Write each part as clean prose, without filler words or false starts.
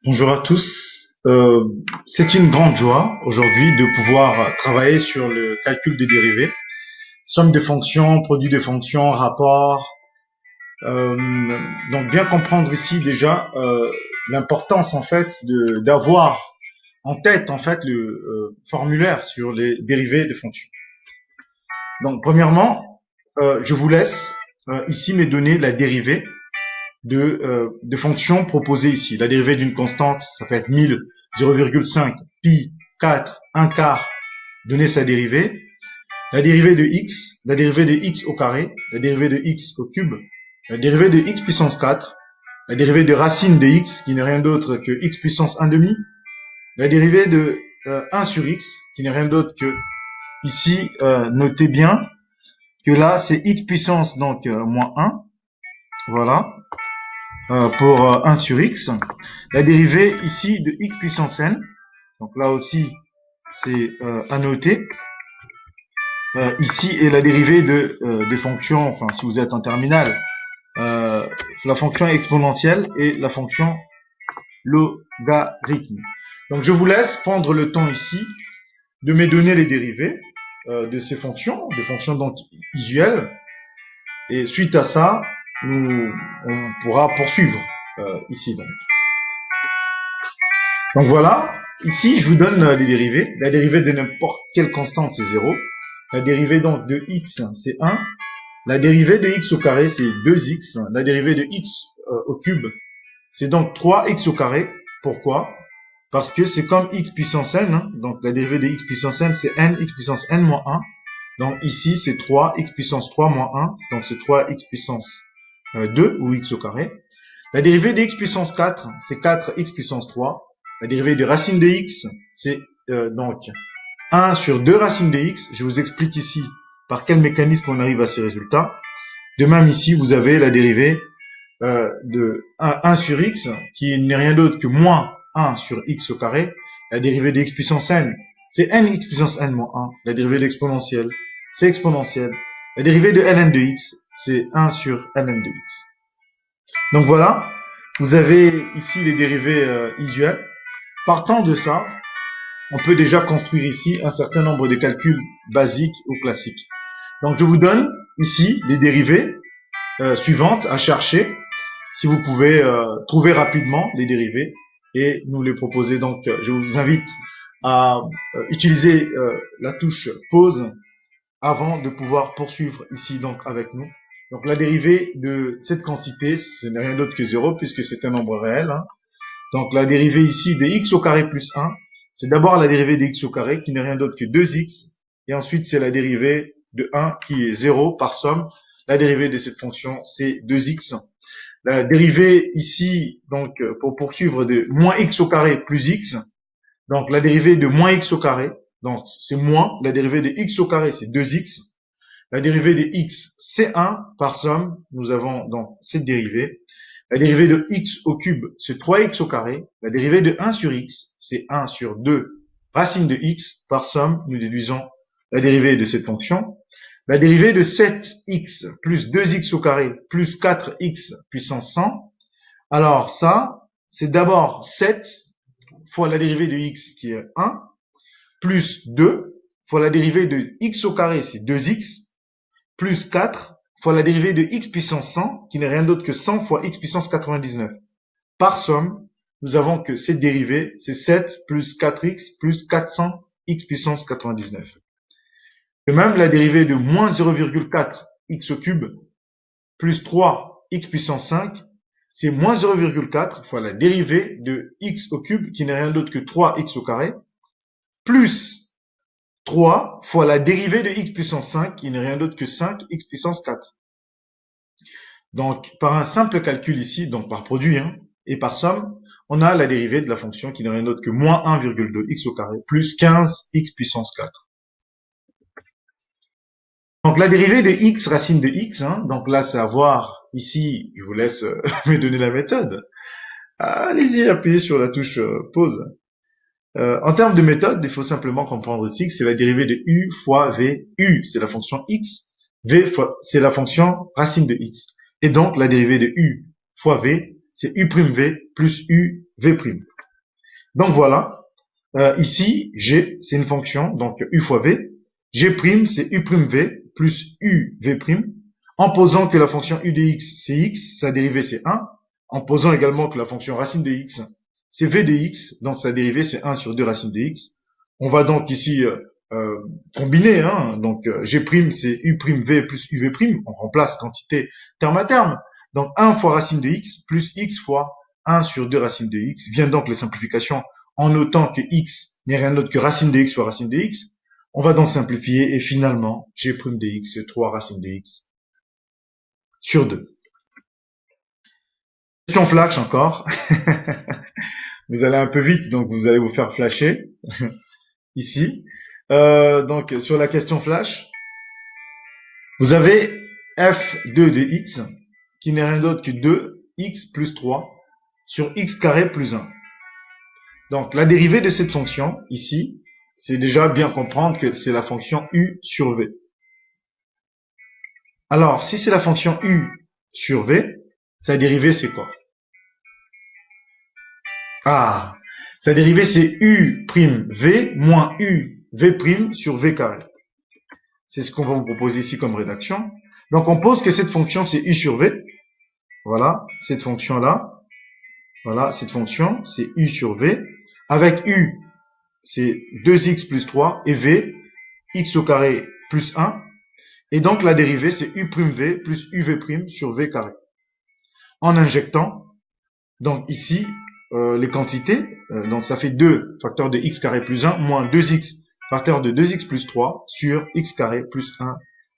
Bonjour à tous. C'est une grande joie aujourd'hui de pouvoir travailler sur le calcul des dérivés, somme des fonctions, produit des fonctions, rapport. Euh, donc bien comprendre ici déjà l'importance en fait de d'avoir en tête en fait le formulaire sur les dérivés de fonctions. Donc premièrement, je vous laisse ici me donner la dérivée de fonctions proposées ici. La dérivée d'une constante, ça peut être 1000, 0,5, pi, 4, 1 quart, donner sa dérivée. La dérivée de x, la dérivée de x au carré, la dérivée de x au cube, la dérivée de x puissance 4, la dérivée de racine de x, qui n'est rien d'autre que x puissance 1 demi, la dérivée de 1 sur x, qui n'est rien d'autre que, ici, notez bien que là, c'est x puissance donc moins 1, voilà, pour 1 sur x. La dérivée ici de x puissance n, donc là aussi c'est à noter. Ici est la dérivée des fonctions, enfin si vous êtes en terminale, la fonction exponentielle et la fonction logarithme. Donc je vous laisse prendre le temps ici de me donner les dérivées de ces fonctions, des fonctions donc usuelles, et suite à ça, on pourra poursuivre ici donc. Donc voilà, ici je vous donne les dérivées. La dérivée de n'importe quelle constante c'est 0. La dérivée donc de x c'est 1. La dérivée de x au carré c'est 2x. La dérivée de x au cube c'est donc 3x au carré. Pourquoi? Parce que c'est comme x puissance n. Hein. Donc la dérivée de x puissance n c'est n x puissance n moins 1. Donc ici c'est 3x puissance 3 moins 1. Donc c'est 3x puissance 2 ou x au carré. La dérivée de x puissance 4 c'est 4x puissance 3. La dérivée de racine de x, c'est donc 1 sur 2 racines de x. Je vous explique ici par quel mécanisme on arrive à ces résultats. De même ici, vous avez la dérivée de 1 sur x, qui n'est rien d'autre que moins 1 sur x au carré. La dérivée de x puissance n, c'est nx puissance n moins 1. La dérivée de l'exponentielle, c'est exponentielle. La dérivée de ln de x, c'est 1 sur ln de x. Donc voilà, vous avez ici les dérivées usuelles. Partant de ça, on peut déjà construire ici un certain nombre de calculs basiques ou classiques. Donc je vous donne ici les dérivées suivantes à chercher, si vous pouvez trouver rapidement les dérivées et nous les proposer. Donc je vous invite à utiliser la touche pause avant de pouvoir poursuivre ici donc avec nous. Donc la dérivée de cette quantité, ce n'est rien d'autre que 0 puisque c'est un nombre réel. Hein. Donc la dérivée ici de x au carré plus 1, c'est d'abord la dérivée de x au carré qui n'est rien d'autre que 2x. Et ensuite, c'est la dérivée de 1 qui est 0 par somme. La dérivée de cette fonction, c'est 2x. La dérivée ici, donc pour poursuivre, de moins x au carré plus x. Donc la dérivée de moins x au carré, donc c'est moins. La dérivée de x au carré, c'est 2x. La dérivée de x, c'est 1 par somme. Nous avons donc cette dérivée. La dérivée de x au cube, c'est 3x au carré. La dérivée de 1 sur x, c'est 1 sur 2 racine de x. Par somme, nous déduisons la dérivée de cette fonction. La dérivée de 7x plus 2x au carré plus 4x puissance 100. Alors ça, c'est d'abord 7 fois la dérivée de x qui est 1, plus 2 fois la dérivée de x au carré, c'est 2x, plus 4 fois la dérivée de x puissance 100, qui n'est rien d'autre que 100 fois x puissance 99. Par somme, nous avons que cette dérivée, c'est 7 plus 4x plus 400 x puissance 99. De même, la dérivée de moins 0,4 x au cube plus 3 x puissance 5, c'est moins 0,4 fois la dérivée de x au cube, qui n'est rien d'autre que 3x au carré, plus 3 fois la dérivée de x puissance 5, qui n'est rien d'autre que 5x puissance 4. Donc, par un simple calcul ici, donc par produit hein, et par somme, on a la dérivée de la fonction qui n'est rien d'autre que moins 1,2 x au carré plus 15x puissance 4. Donc, la dérivée de x racine de x, hein, donc là, c'est à voir ici, je vous laisse me donner la méthode. Allez-y, appuyez sur la touche pause. En termes de méthode, il faut simplement comprendre ici que c'est la dérivée de u fois v. U, c'est la fonction x. V, c'est la fonction racine de x. Et donc, la dérivée de u fois v, c'est u' v plus u v'. Donc voilà, ici, G, c'est une fonction, donc U fois V. G', c'est U' V plus U V'. En posant que la fonction U de X, c'est X, sa dérivée, c'est 1. En posant également que la fonction racine de X, c'est V de X, donc sa dérivée, c'est 1 sur 2 racine de X. On va donc ici combiner, hein, donc G', c'est U' V plus U V'. On remplace quantité terme à terme. Donc 1 fois racine de X plus X fois 1 sur 2 racine de X. Vient donc les simplifications en notant que X n'est rien d'autre que racine de X fois racine de X. On va donc simplifier et finalement, G' de X, c'est 3 racine de X sur 2. Question flash encore. Vous allez un peu vite, donc vous allez vous faire flasher ici. Donc sur la question flash, vous avez f2 de x qui n'est rien d'autre que 2x plus 3 sur x carré plus 1. Donc la dérivée de cette fonction ici, c'est déjà bien comprendre que c'est la fonction u sur v. Alors si c'est la fonction u sur v, sa dérivée c'est quoi? Ah, sa dérivée c'est u' v moins u v' sur v carré. C'est ce qu'on va vous proposer ici comme rédaction. Donc on pose que cette fonction c'est u sur v. Voilà, cette fonction-là. Voilà, cette fonction c'est u sur v. Avec u, c'est 2x plus 3 et v, x au carré plus 1. Et donc la dérivée c'est u' v plus uv' sur v carré. En injectant, donc ici, les quantités, donc ça fait 2 facteur de x carré plus 1 moins 2x facteur de 2x plus 3 sur x carré plus 1,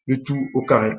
le tout au carré.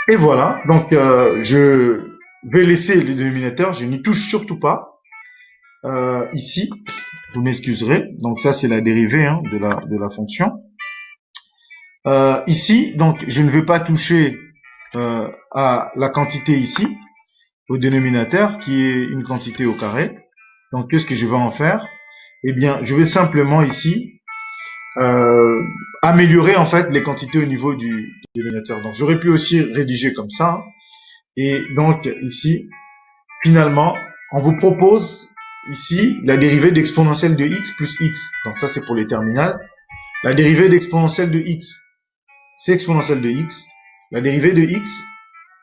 Et voilà, donc je vais laisser les dénominateurs, je n'y touche surtout pas. Ici, vous m'excuserez, donc ça c'est la dérivée hein, de la fonction. Ici, donc je ne veux pas toucher à la quantité ici, au dénominateur, qui est une quantité au carré. Donc qu'est-ce que je vais en faire? Eh bien, je vais simplement ici améliorer en fait les quantités au niveau du dénominateur. Donc j'aurais pu aussi rédiger comme ça. Hein. Et donc ici, finalement, on vous propose ici la dérivée d'exponentielle de x plus x. Donc ça c'est pour les terminales. La dérivée d'exponentielle de x, c'est exponentielle de x. La dérivée de x,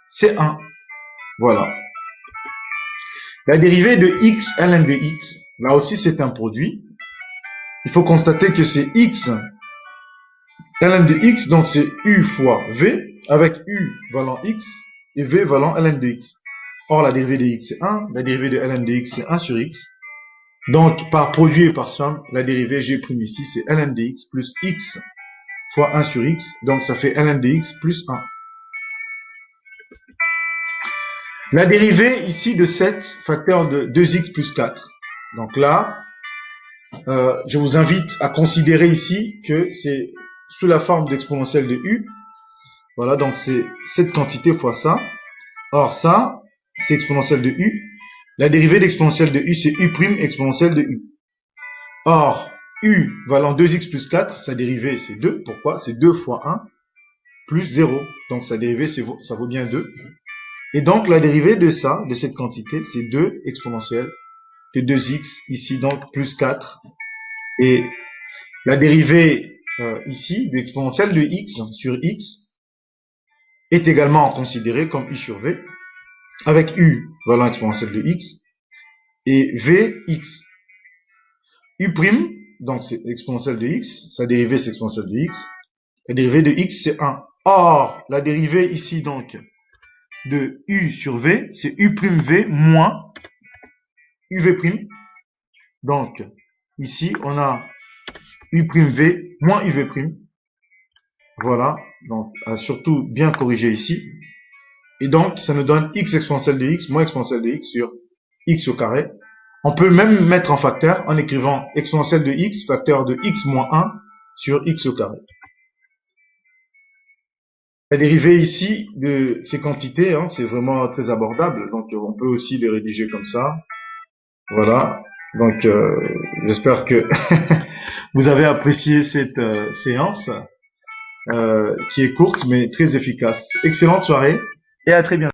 c'est 1. Voilà. La dérivée de x ln de x, là aussi c'est un produit. Il faut constater que c'est x ln de x, donc c'est u fois v, avec u valant x et v valant ln de x. Or, la dérivée de x c'est 1, la dérivée de ln de x c'est 1 sur x. Donc, par produit et par somme, la dérivée g' ici c'est ln de x plus x fois 1 sur x, donc ça fait ln de x plus 1. La dérivée ici de 7 facteur de 2x plus 4. Donc là, je vous invite à considérer ici que c'est sous la forme d'exponentielle de u. Voilà, donc c'est cette quantité fois ça. Or ça, c'est exponentielle de u. La dérivée d'exponentielle de u, c'est u' exponentielle de u. Or, u valant 2x plus 4, sa dérivée c'est 2. Pourquoi? C'est 2 fois 1 plus 0. Donc sa dérivée, ça vaut bien 2. Et donc la dérivée de ça, de cette quantité, c'est 2 exponentielle de 2x, ici donc plus 4. Et la dérivée ici de exponentielle de x sur x est également considérée comme u sur v, avec u valant exponentielle de x et vx. U', donc c'est exponentielle de x, sa dérivée c'est exponentielle de x, la dérivée de x c'est 1. Or, la dérivée ici donc de u sur v, c'est u'v moins uv'. Donc, ici on a u'v moins uv'. Voilà, donc à surtout bien corriger ici. Et donc, ça nous donne x exponentielle de x moins exponentielle de x sur x au carré. On peut même mettre en facteur en écrivant exponentielle de x facteur de x moins 1 sur x au carré. La dérivée ici de ces quantités, hein, c'est vraiment très abordable. Donc, on peut aussi les rédiger comme ça. Voilà. Donc, j'espère que vous avez apprécié cette séance qui est courte mais très efficace. Excellente soirée et à très bientôt.